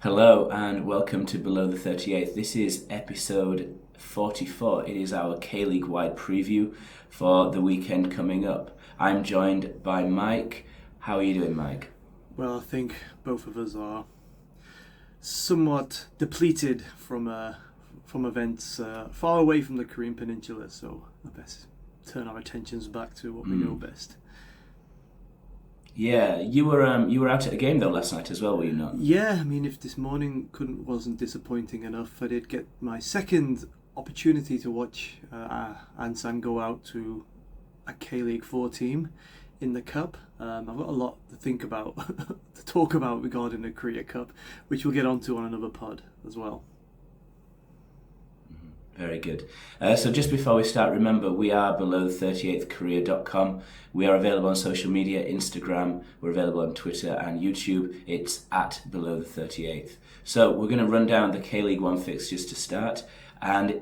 Hello and welcome to Below the 38th. This is episode 44. It is our KLeague wide preview for the weekend coming up. I'm joined by Mike. How are you doing, Mike? Well, I think both of us are somewhat depleted from events far away from the Korean Peninsula, so I best turn our attentions back to what we know best. Yeah, you were out at a game though last night as well, were you not? Yeah, I mean, if this morning wasn't disappointing enough, I did get my second opportunity to watch Ansan go out to a K-League 4 team in the Cup. I've got a lot to think about, to talk about regarding the Korea Cup, which we'll get onto on another pod as well. Very good. So just before we start, remember we are below 38thcareer.com. We are available on social media, Instagram, we're available on Twitter and YouTube. It's at below the 38th. So we're going to run down the K-League 1 fixtures to start, and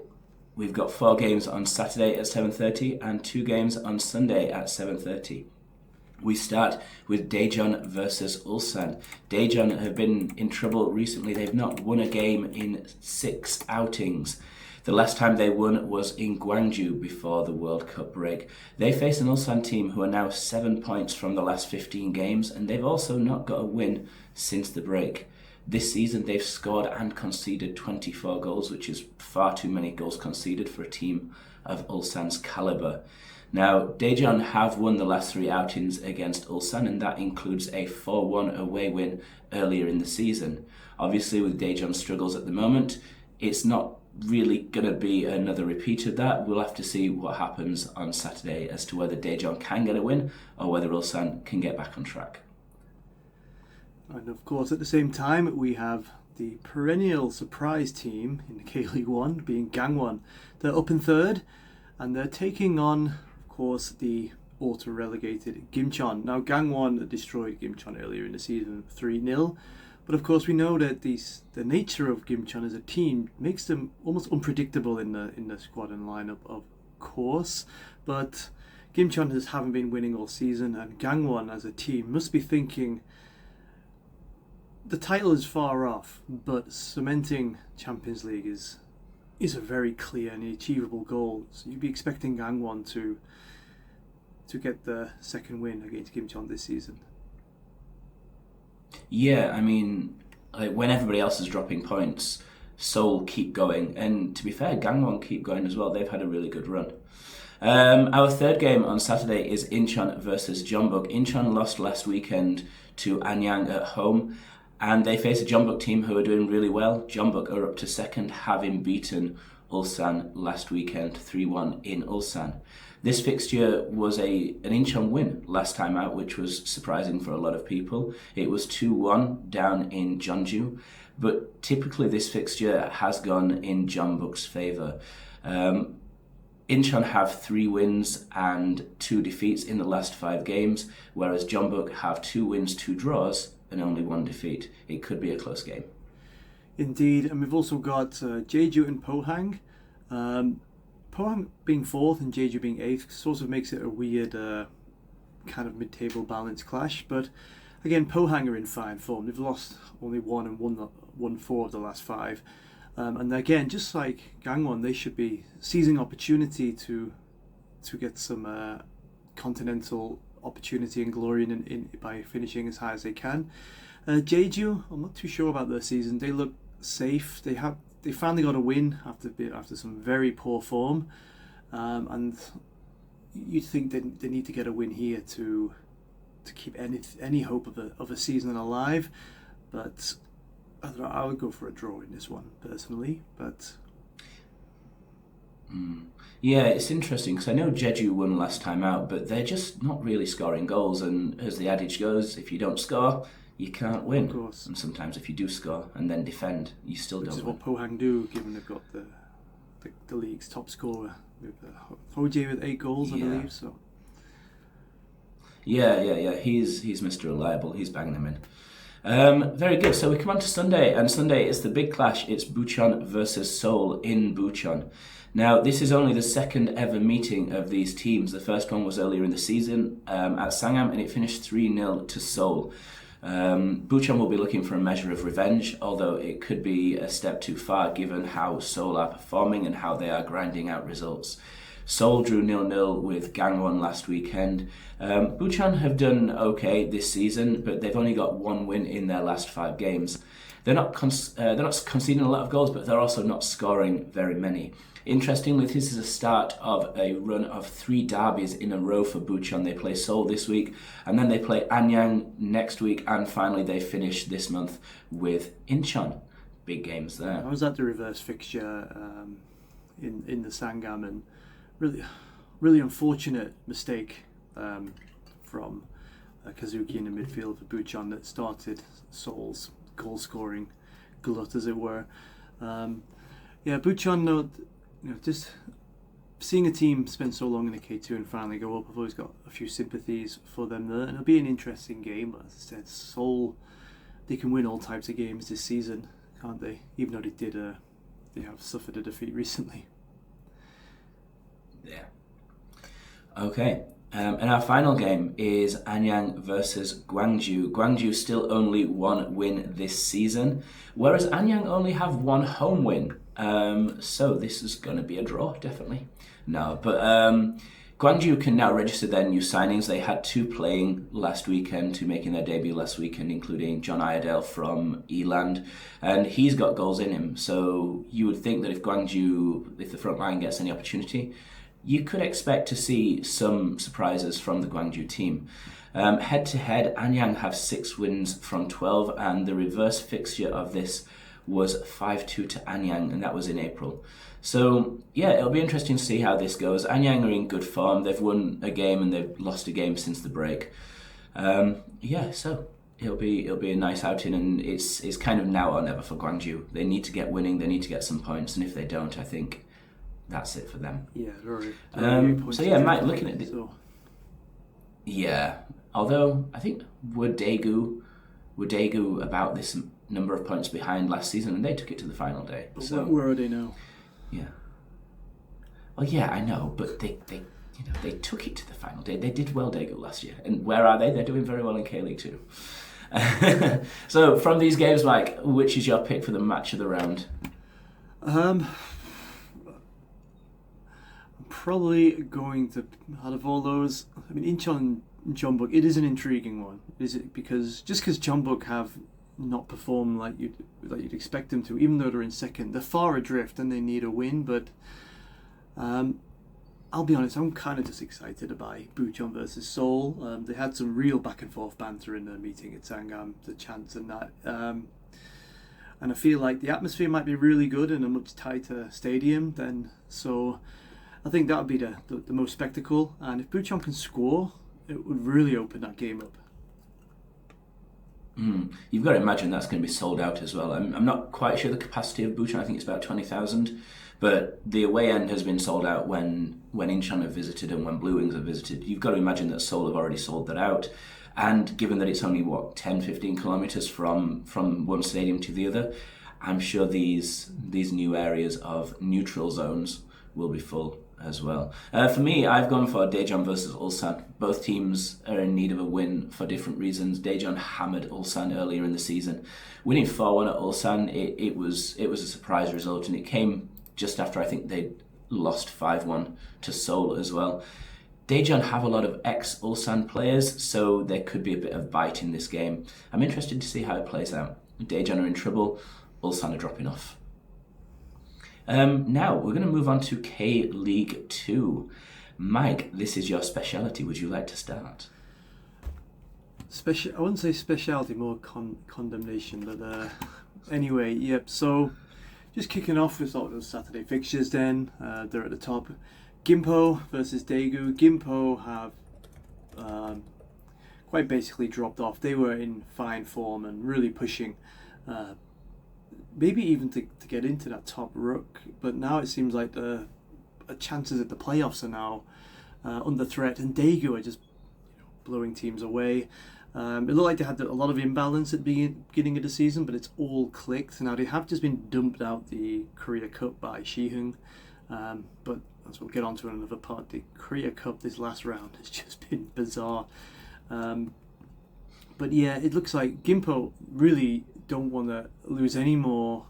we've got 4 games on Saturday at 7:30 and 2 games on Sunday at 7:30. We start with Daejeon versus Ulsan. Daejeon have been in trouble recently. They've not won a game in 6 outings. The last time they won was in Gwangju before the World Cup break. They face an Ulsan team who are now 7 points from the last 15 games, and they've also not got a win since the break. This season they've scored and conceded 24 goals, which is far too many goals conceded for a team of Ulsan's calibre. Now, Daejeon have won the last 3 outings against Ulsan, and that includes a 4-1 away win earlier in the season. Obviously, with Daejeon's struggles at the moment, it's not really going to be another repeat of that. We'll have to see what happens on Saturday as to whether Daejeon can get a win or whether Ulsan can get back on track. And of course, at the same time, we have the perennial surprise team in the K-League 1, being Gangwon. They're up in 3rd, and they're taking on, of course, the auto-relegated Gimcheon. Now, Gangwon destroyed Gimcheon earlier in the season 3-0, but of course we know that the nature of Gimcheon as a team makes them almost unpredictable in the squad and lineup, of course. But Gimcheon haven't been winning all season, and Gangwon as a team must be thinking the title is far off, but cementing Champions League is a very clear and achievable goal. So you'd be expecting Gangwon to get the second win against Gimcheon this season. Yeah, I mean, when everybody else is dropping points, Seoul keep going, and to be fair, Gangwon keep going as well. They've had a really good run. Our 3rd game on Saturday is Incheon versus Jeonbuk. Incheon lost last weekend to Anyang at home, and they face a Jeonbuk team who are doing really well. Jeonbuk are up to 2nd, having beaten Ulsan last weekend 3-1 in Ulsan. This fixture was an Incheon win last time out, which was surprising for a lot of people. It was 2-1 down in Jeonju, but typically this fixture has gone in Jeonbuk's favour. Incheon have 3 wins and 2 defeats in the last 5 games, whereas Jeonbuk have 2 wins, 2 draws, and only 1 defeat. It could be a close game. Indeed, and we've also got Jeju and Pohang. Pohang being 4th and Jeju being 8th sort of makes it a weird kind of mid-table balance clash. But again, Pohang are in fine form. They've lost only 1 and won 4 of the last 5. And again, just like Gangwon, they should be seizing opportunity to get some continental opportunity and glory in by finishing as high as they can. Jeju, I'm not too sure about their season. They look safe. They finally got a win after some very poor form, and you'd think they need to get a win here to keep any hope of a season alive. But I don't know, I would go for a draw in this one personally. But yeah, it's interesting because I know Jeju won last time out, but they're just not really scoring goals. And as the adage goes, if you don't score, you can't win. Of course. And sometimes if you do score and then defend, you still don't Which is win. what Pohang do, given they've got the league's top scorer with Hoje with 8 goals, I believe. So yeah. He's Mr. Reliable. He's banging them in. Very good. So we come on to Sunday, and Sunday is the big clash. It's Bucheon versus Seoul in Bucheon. Now, this is only the 2nd ever meeting of these teams. The first one was earlier in the season at Sangam, and it finished 3-0 to Seoul. Bucheon will be looking for a measure of revenge, although it could be a step too far given how Seoul are performing and how they are grinding out results. Seoul drew 0-0 with Gangwon last weekend. Bucheon have done okay this season, but they've only got one win in their last 5 games. They're not conceding a lot of goals, but they're also not scoring very many. Interestingly, this is the start of a run of 3 derbies in a row for Bucheon. They play Seoul this week, and then they play Anyang next week, and finally they finish this month with Incheon. Big games there. I was at the reverse fixture in the Sangam, and really unfortunate mistake from Kazuki in the midfield for Bucheon that started Seoul's goal-scoring glut, as it were. Bucheon, just seeing a team spend so long in the K2 and finally go up, I've always got a few sympathies for them there, and it'll be an interesting game. But as I said, Seoul, they can win all types of games this season, can't they? Even though they have suffered a defeat recently. Yeah. Okay. And our final game is Anyang versus Gwangju. Gwangju still only 1 win this season, whereas Anyang only have 1 home win. So this is going to be a draw, definitely. No, but Gwangju can now register their new signings. They had 2 playing last weekend, 2 making their debut last weekend, including John Iredale from Eland, and he's got goals in him. So you would think that if the front line gets any opportunity, you could expect to see some surprises from the Gwangju team. Head-to-head, Anyang have 6 wins from 12, and the reverse fixture of this was 5-2 to Anyang, and that was in April. So, yeah, it'll be interesting to see how this goes. Anyang are in good form. They've won a game and they've lost a game since the break. So it'll be a nice outing, and it's kind of now or never for Gwangju. They need to get winning, they need to get some points, and if they don't, I think that's it for them. Yeah, right. Mike, looking at it. Yeah, although I think were Daegu about this number of points behind last season, and they took it to the final day. But where are they now? Yeah. Well, yeah, I know, but they took it to the final day. They did well, Daegu, last year, and where are they? They're doing very well in KLeague too. So, from these games, Mike, which is your pick for the match of the round? Probably going to, out of all those, I mean, Incheon and Jeonbuk, it is an intriguing one. Is it because Jeonbuk have not performed like you'd expect them to, even though they're in second, they're far adrift and they need a win. But I'll be honest, I'm kind of just excited by Bucheon versus Seoul. They had some real back and forth banter in their meeting at Sangam, the chants and that. And I feel like the atmosphere might be really good in a much tighter stadium then. So I think that would be the most spectacle, and if Bucheon can score, it would really open that game up. You've got to imagine that's going to be sold out as well. I'm not quite sure the capacity of Bucheon. I think it's about 20,000, but the away end has been sold out when Incheon have visited and when Blue Wings have visited. You've got to imagine that Seoul have already sold that out, and given that it's only 10-15 kilometers from one stadium to the other, I'm sure these new areas of neutral zones will be full as well. For me, I've gone for Daejeon versus Ulsan. Both teams are in need of a win for different reasons. Daejeon hammered Ulsan earlier in the season. Winning 4-1 at Ulsan, it was a surprise result, and it came just after I think they lost 5-1 to Seoul as well. Daejeon have a lot of ex-Ulsan players, so there could be a bit of bite in this game. I'm interested to see how it plays out. Daejeon are in trouble, Ulsan are dropping off. Now, we're going to move on to KLeague 2. Mike, this is your speciality. Would you like to start? I wouldn't say speciality, more condemnation. But anyway, yep. So, just kicking off with sort of those Saturday fixtures then. They're at the top. Gimpo versus Daegu. Gimpo have quite basically dropped off. They were in fine form and really pushing. Maybe even to get into that top rook, but now it seems like the chances at the playoffs are now under threat, and Daegu are just blowing teams away. It looked like they had a lot of imbalance at the beginning of the season, but it's all clicked. Now they have just been dumped out the Korea Cup by Shihung, but as we'll get on to another part, the Korea Cup this last round has just been bizarre. But yeah, it looks like Gimpo really don't want to lose any more,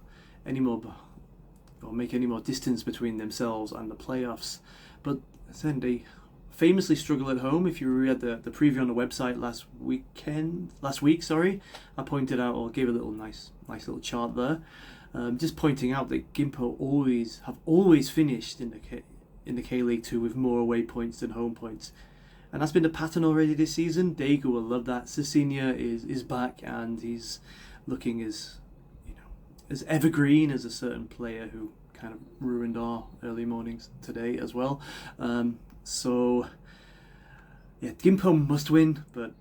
or make any more distance between themselves and the playoffs. But then they famously struggle at home. If you read the preview on the website last week, I pointed out or gave a little nice little chart there, just pointing out that Gimpo have always finished in the K-League 2 with more away points than home points. And that's been the pattern already this season. Daegu will love that. Cecilia is back, and he's looking as evergreen as a certain player who kind of ruined our early mornings today as well. So yeah, Gimpo must win, but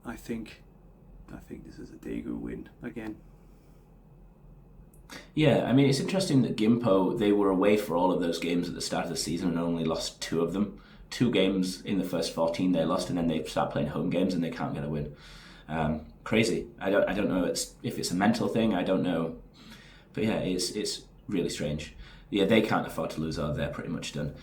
I think this is a Daegu win again. Yeah, I mean, it's interesting that Gimpo, they were away for all of those games at the start of the season and only lost 2 of them. 2 games in the first 14 they lost, and then they start playing home games and they can't get a win. Crazy. I don't know if it's a mental thing. I don't know, but yeah, it's really strange. Yeah, they can't afford to lose. They're pretty much done.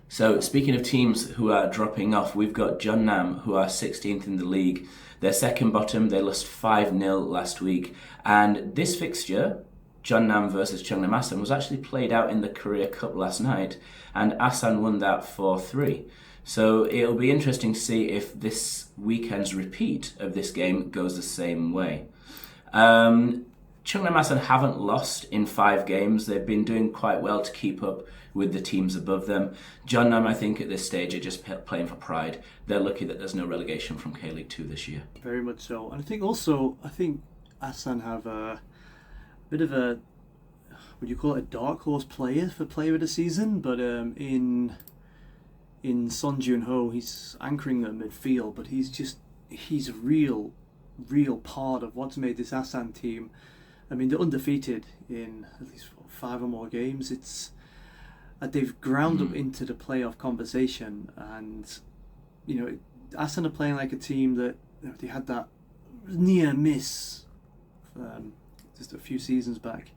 So speaking of teams who are dropping off, we've got Jeonnam, who are 16th in the league. They're second bottom. They lost 5-0 last week, and this fixture, Jeonnam versus Cheongnam Asan, was actually played out in the Korea Cup last night, and Asan won that 4-3. So it'll be interesting to see if this weekend's repeat of this game goes the same way. Cheongnam Asan haven't lost in 5 games. They've been doing quite well to keep up with the teams above them. Jeonnam, I think, at this stage are just playing for pride. They're lucky that there's no relegation from K-League 2 this year. Very much so. And I think Asan have a bit of a, would you call it a dark horse player of the season? But in Son Jun-ho, he's anchoring the midfield, but he's a real part of what's made this Asan team. I mean, they're undefeated in at least 5 or more games. They've ground up into the playoff conversation, and Asan are playing like a team that they had that near miss just a few seasons back,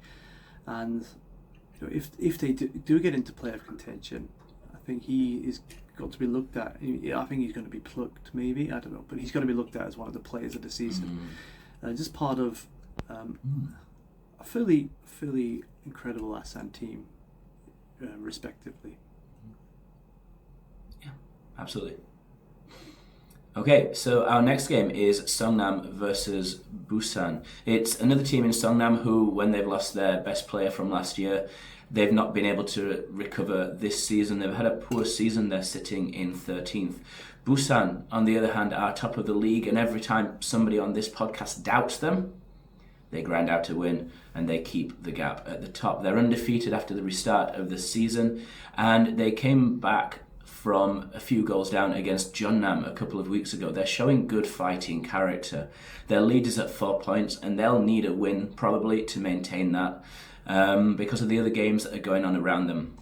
and if they do get into playoff contention, I think he is got to be looked at. I think he's going to be plucked, maybe, I don't know, but he's going to be looked at as one of the players of the season. Just part of a fairly incredible Asan team, respectively. Yeah, absolutely. Okay, so our next game is Seongnam versus Busan. It's another team in Seongnam who, when they've lost their best player from last year, they've not been able to recover this season. They've had a poor season. They're sitting in 13th. Busan, on the other hand, are top of the league, and every time somebody on this podcast doubts them, they grind out a win and they keep the gap at the top. They're undefeated after the restart of the season, and they came back from a few goals down against Jeonnam a couple of weeks ago. They're showing good fighting character. Their lead is at 4 points, and they'll need a win probably to maintain that because of the other games that are going on around them.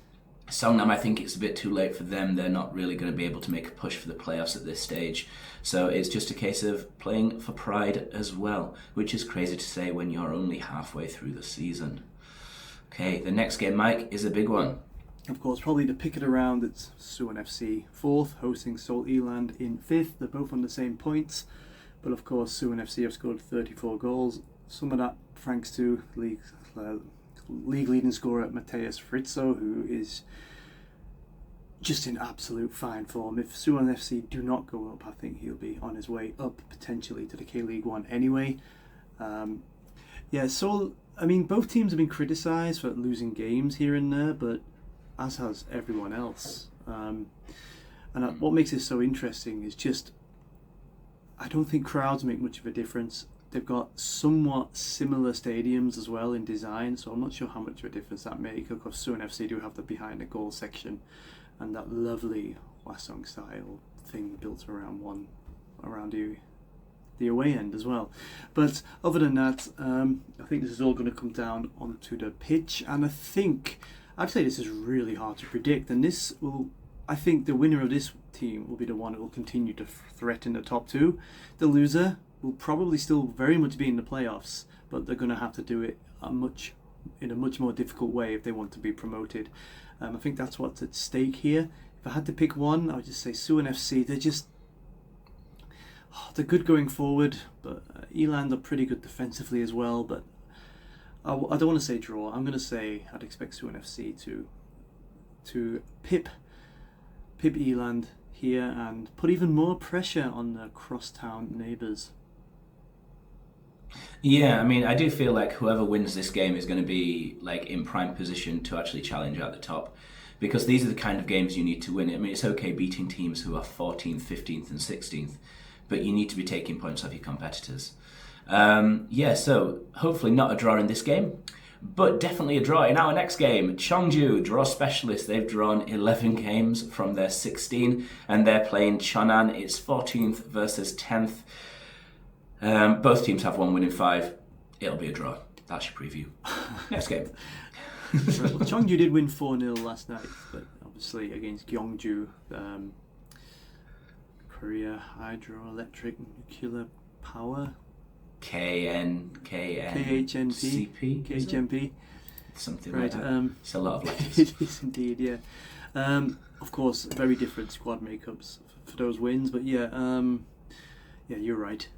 Seongnam, I think it's a bit too late for them. They're not really going to be able to make a push for the playoffs at this stage. So it's just a case of playing for pride as well, which is crazy to say when you're only halfway through the season. Okay, the next game, Mike, is a big one. Of course, probably to pick it around, it's Suwon FC 4th, hosting Seoul Eland in 5th. They're both on the same points, but of course Suwon FC have scored 34 goals. Some of that thanks to league leading scorer Mateus Fritzo, who is just in absolute fine form. If Suwon FC do not go up, I think he'll be on his way up potentially to the K-League 1 anyway. So I mean, both teams have been criticised for losing games here and there, but as has everyone else. What makes it so interesting is just, I don't think crowds make much of a difference. They've got somewhat similar stadiums as well in design, so I'm not sure how much of a difference that makes. Of course, Suwon FC do have the behind the goal section and that lovely Hwasong style thing built around the away end as well. But other than that, I think this is all going to come down onto the pitch, and I'd say this is really hard to predict, and I think the winner of this team will be the one that will continue to threaten the top 2. The loser will probably still very much be in the playoffs, but they're going to have to do it in a much more difficult way if they want to be promoted. I think that's what's at stake here. If I had to pick one, I would just say Suwon FC. They're just they're good going forward, but Eland are pretty good defensively as well. But I don't want to say draw. I'm going to say I'd expect Suwon FC to pip Eland here and put even more pressure on the crosstown neighbours. Yeah, I mean, I do feel like whoever wins this game is going to be like in prime position to actually challenge at the top, because these are the kind of games you need to win. I mean, it's okay beating teams who are 14th, 15th, and 16th, but you need to be taking points off your competitors. So hopefully not a draw in this game, but definitely a draw in our next game. Cheongju, draw specialists. They've drawn 11 games from their 16, and they're playing Cheonan. It's 14th versus 10th. Both teams have 1 win in 5. It'll be a draw. That's your preview. Next game. Well, Cheongju did win 4-0 last night, but obviously against Gyeongju, Korea Hydroelectric Nuclear Power. KHNP. Something right, like that. It's a lot of letters. It is indeed, yeah. Of course, very different squad makeups for those wins, but yeah, you're right.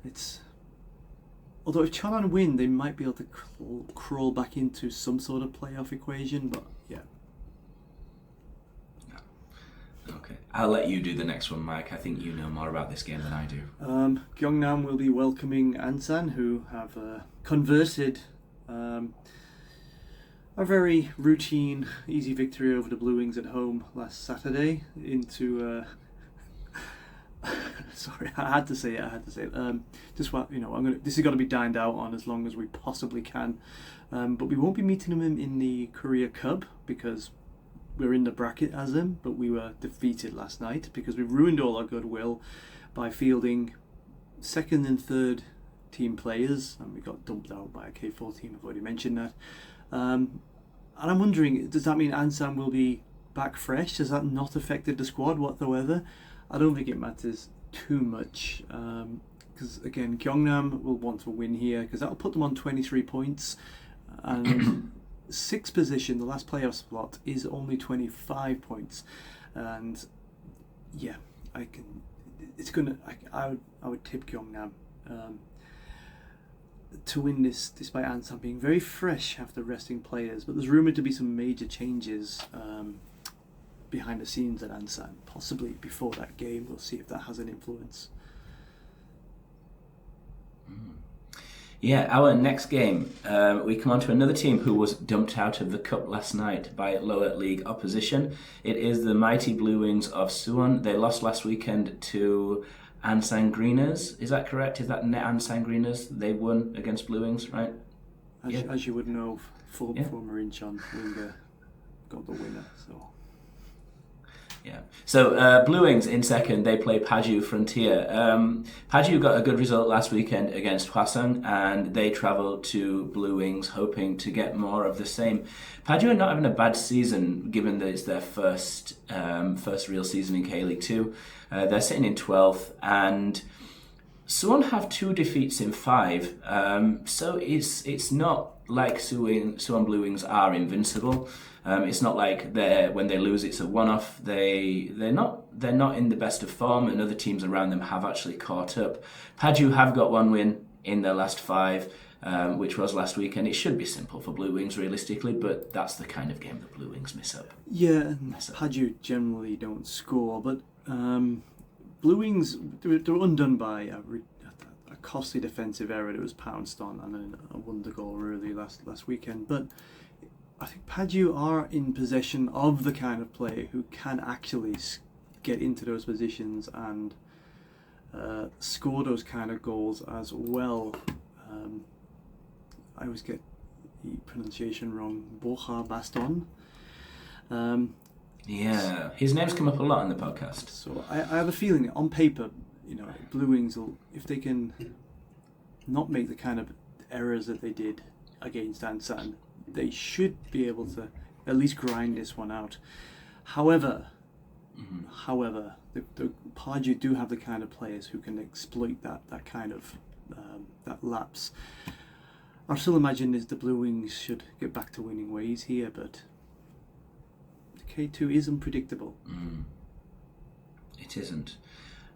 Although if Cheonan win, they might be able to crawl back into some sort of playoff equation, but yeah. Okay, I'll let you do the next one, Mike. I think you know more about this game than I do. Gyeongnam will be welcoming Ansan, who have converted a very routine, easy victory over the Blue Wings at home last Saturday into... Sorry, I had to say it. This is got to be dined out on as long as we possibly can. But we won't be meeting them in the Korea Cup because we're in the bracket as them. But we were defeated last night because we ruined all our goodwill by fielding second and third team players, and we got dumped out by a K4 team. I've already mentioned that. And I'm wondering, does that mean Ansan will be back fresh? Has that not affected the squad whatsoever? I don't think it matters too much because again, Gyeongnam will want to win here because that'll put them on 23 points, and sixth position, the last playoff spot, is only 25 points, and yeah, I would tip Gyeongnam to win this, despite Ansan being very fresh after resting players. But there's rumoured to be some major changes behind the scenes at Ansan, possibly before that game. We'll see if that has an influence. Yeah, our next game, we come on to another team who was dumped out of the cup last night by lower league opposition. It is the mighty Blue Wings of Suwon. They lost last weekend to Ansan Greeners. Is that correct? Is that Ansan Greeners? They won against Blue Wings, right? As you would know, former Incheon winger got the winner. Yeah. So Blue Wings in second, they play Paju Frontier. Paju got a good result last weekend against Hwasong, and they travel to Blue Wings hoping to get more of the same. Paju are not having a bad season, given that it's their first real season in KLeague 2. They're sitting in 12th, and Suwon have 2 defeats in 5. So it's not like Suwon Blue Wings are invincible. It's not like when they lose, it's a one-off. They're not in the best of form, and other teams around them have actually caught up. Paju have got 1 win in their last 5, which was last week, and it should be simple for Blue Wings realistically, but that's the kind of game that Blue Wings miss up. Yeah, Paju generally don't score, but Blue Wings, they were undone by a costly defensive error that was pounced on, and then a wonder goal really last weekend. But I think Paju are in possession of the kind of player who can actually get into those positions and score those kind of goals as well. I always get the pronunciation wrong. Borja Baston. Yeah, his name's come up a lot in the podcast. So I have a feeling, on paper, Blue Wings will, if they can not make the kind of errors that they did against Ansan, they should be able to at least grind this one out. However, the Paju do have the kind of players who can exploit that kind of that lapse. I still imagine the Blue Wings should get back to winning ways here, but K2 is unpredictable. It isn't.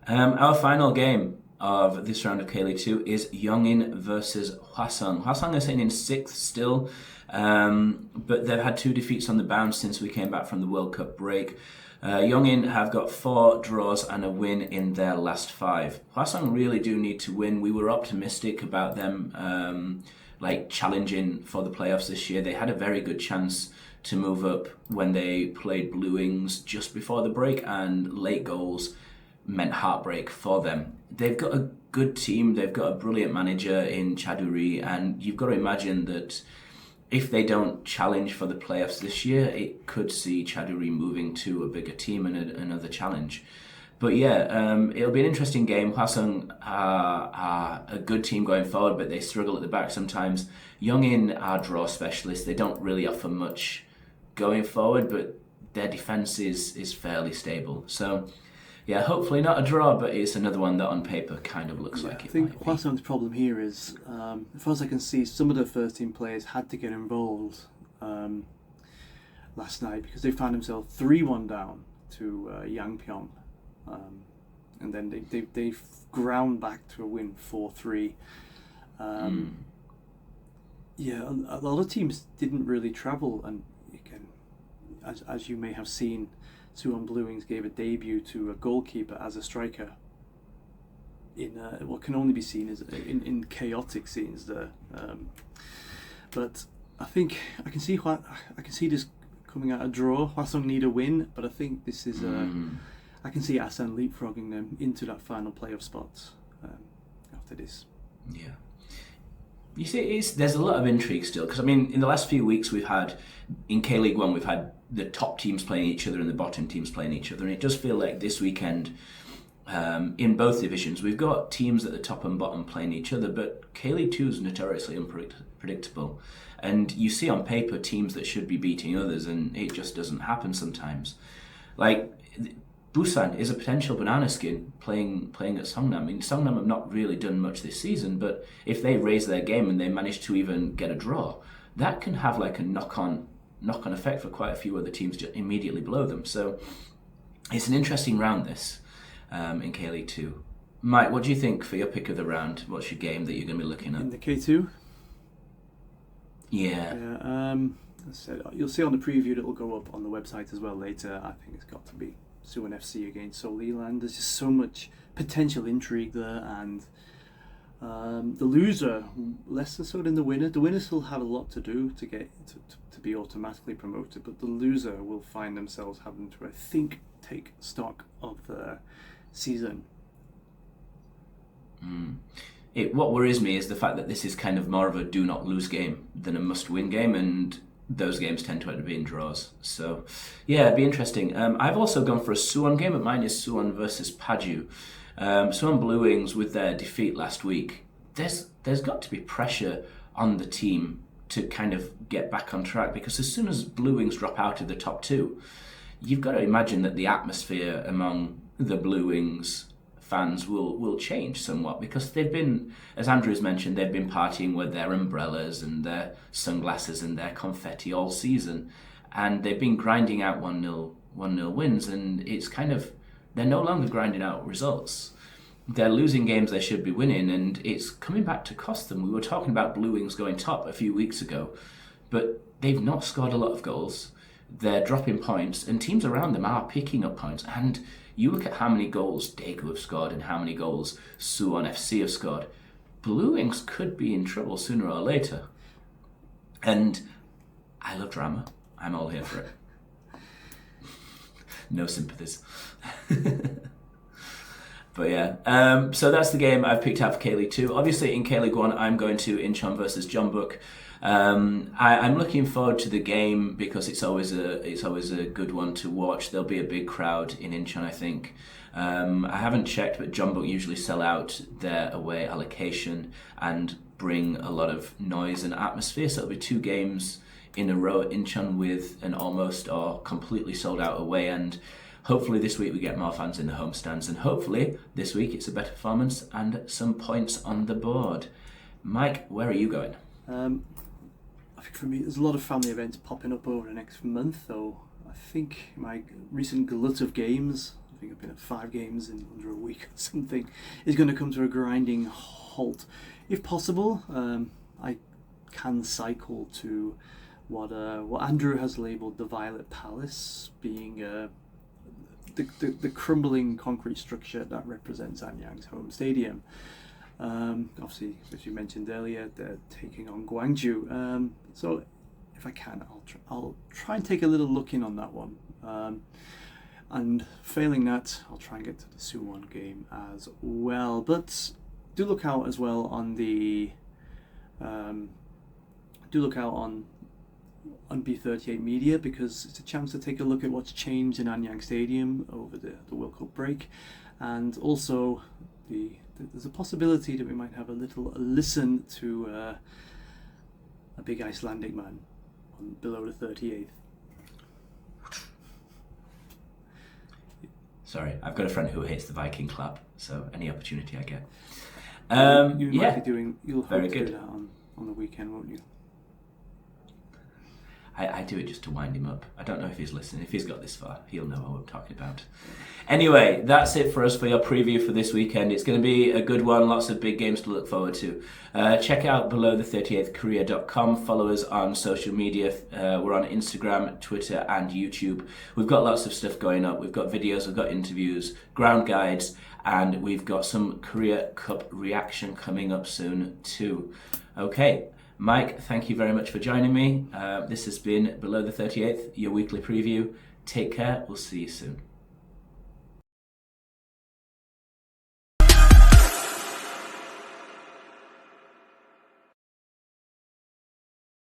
Our final game of this round of KLeague 2 is Yongin versus Hwasong. Hwasong are sitting in 6th still, but they've had 2 defeats on the bounce since we came back from the World Cup break. Yongin have got 4 draws and a win in their last 5. Hwasong really do need to win. We were optimistic about them challenging for the playoffs this year. They had a very good chance to move up when they played Blue Wings just before the break, and late goals meant heartbreak for them. They've got a good team, they've got a brilliant manager in Chaduri, and you've got to imagine that if they don't challenge for the playoffs this year, it could see Chaduri moving to a bigger team and another challenge. But yeah, it'll be an interesting game. Hwasong are a good team going forward, but they struggle at the back sometimes. Yongin are draw specialists. They don't really offer much going forward, but their defence is fairly stable. So yeah, hopefully not a draw, but it's another one that on paper kind of looks like it. I think Hwasong's problem here is, as far as I can see, some of the first team players had to get involved last night because they found themselves 3-1 down to Yangpyeong. And then they ground back to a win 4-3. Yeah, a lot of teams didn't really travel, and again, as you may have seen, Suwon Blue Wings gave a debut to a goalkeeper as a striker in what can only be seen as in chaotic scenes there. But I think I can see this coming out a draw. Hwasong need a win, but I think this is I can see Asan leapfrogging them into that final playoff spot after this. Yeah. You see, there's a lot of intrigue still, because I mean, in the last few weeks we've had, in K-League 1, we've had the top teams playing each other and the bottom teams playing each other, and it does feel like this weekend, in both divisions, we've got teams at the top and bottom playing each other, but K-League 2 is notoriously unpredictable, and you see on paper teams that should be beating others, and it just doesn't happen sometimes. Like, Busan is a potential banana skin playing at Songnam. I mean, Songnam have not really done much this season, but if they raise their game and they manage to even get a draw, that can have like a knock-on effect for quite a few other teams just immediately below them. So it's an interesting round, this, in K-League 2. Mike, what do you think for your pick of the round? What's your game that you're going to be looking at? In the K2? Yeah. As I said, you'll see on the preview that will go up on the website as well later. I think it's got to be Suwon FC against Seoul Eland. There's just so much potential intrigue there, and the loser less so than the winner. The winner still have a lot to do to get to be automatically promoted, but the loser will find themselves having to, I think, take stock of the season. What worries me is the fact that this is kind of more of a do not lose game than a must win game, and those games tend to end up being draws. So, yeah, it'd be interesting. I've also gone for a Suwon game, but mine is Suwon versus Paju. Suwon Blue Wings, with their defeat last week, there's got to be pressure on the team to kind of get back on track, because as soon as Blue Wings drop out of the top 2, you've got to imagine that the atmosphere among the Blue Wings fans will change somewhat, because they've been, as Andrew's mentioned, they've been partying with their umbrellas and their sunglasses and their confetti all season, and they've been grinding out 1-0 wins, and it's kind of, they're no longer grinding out results. They're losing games they should be winning, and it's coming back to cost them. We were talking about Blue Wings going top a few weeks ago, but they've not scored a lot of goals. They're dropping points, and teams around them are picking up points. And you look at how many goals Daegu have scored and how many goals Suwon FC have scored. Blue Wings could be in trouble sooner or later. And I love drama. I'm all here for it. No sympathies. But yeah, so that's the game I've picked out for K-League 2. Obviously, in K-League 1, I'm going to Incheon versus Jeonbuk. I'm looking forward to the game because it's always a good one to watch. There'll be a big crowd in Incheon, I think. I haven't checked, but Jeonbuk usually sell out their away allocation and bring a lot of noise and atmosphere. So it'll be 2 games in a row at Incheon with an almost or completely sold out away end. Hopefully this week we get more fans in the home stands, and hopefully this week it's a better performance and some points on the board. Mike, where are you going? I think for me, there's a lot of family events popping up over the next month, though. I think my recent glut of games think I've been at 5 games in under a week or something, is going to come to a grinding halt. If possible, I can cycle to what Andrew has labelled the Violet Palace, being the crumbling concrete structure that represents Anyang's home stadium. Obviously, as you mentioned earlier, they're taking on Gwangju. So if I can, I'll try and take a little look in on that one. And failing that, I'll try and get to the Suwon game as well. But do look out as well on the on B38 Media, because it's a chance to take a look at what's changed in Anyang Stadium over the World Cup break, and also there's a possibility that we might have a little listen to a big Icelandic man on below the 38th. Sorry, I've got a friend who hates the Viking clap, so any opportunity I get. You'll very hope to good. do that on the weekend, won't you? I do it just to wind him up. I don't know if he's listening. If he's got this far, he'll know what I'm talking about. Anyway, that's it for us for your preview for this weekend. It's going to be a good one. Lots of big games to look forward to. Check out belowthe38thcareer.com. Follow us on social media. We're on Instagram, Twitter and YouTube. We've got lots of stuff going up. We've got videos, we've got interviews, ground guides, and we've got some Korea Cup reaction coming up soon too. Okay. Mike, thank you very much for joining me. This has been Below the 38th, your weekly preview. Take care. We'll see you soon.